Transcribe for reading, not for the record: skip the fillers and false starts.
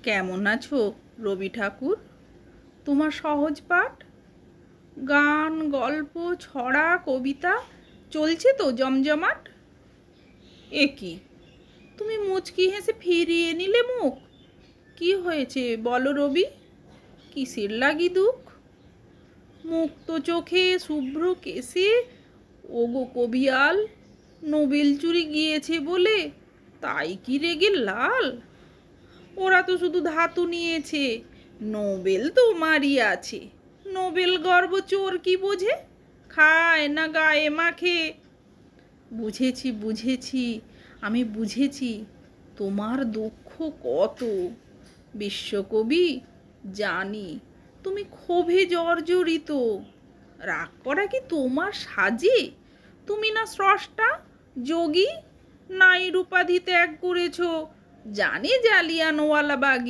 কেমন আছো রবি ঠাকুর? তোমার সহজ পাঠ, গান, গল্প, ছড়া, কবিতা চলছে তো জমজমাট? এ কি, তুমি মুচকি হেসে ফিরিয়ে নিলে মুখ? কি হয়েছে বলো রবি, কিসের লাগি দুঃখ? মুক্ত চোখে শুভ্র কেশে ওগো কবিয়াল, নোবেল চুরি গিয়েছে বলে তাই কি রেগে লাল? ওরা তো শুধু ধাতু নিয়েছে, নোবেল তোমারই আছে। নোবেল গর্ব চোর কি বোঝে, খায় না গায়ে মাখে। বুঝেছি বুঝেছি, আমি বুঝেছি তোমার দুঃখ কত। বিশ্বকবি, জানি তুমি ক্ষোভে জর্জরিত। রাগ করা কি তোমার সাজে? তুমি না স্রষ্টা, যোগী, নাইর উপাধি ত্যাগ করেছ জানে জালিয়ানওয়ালাবাগে।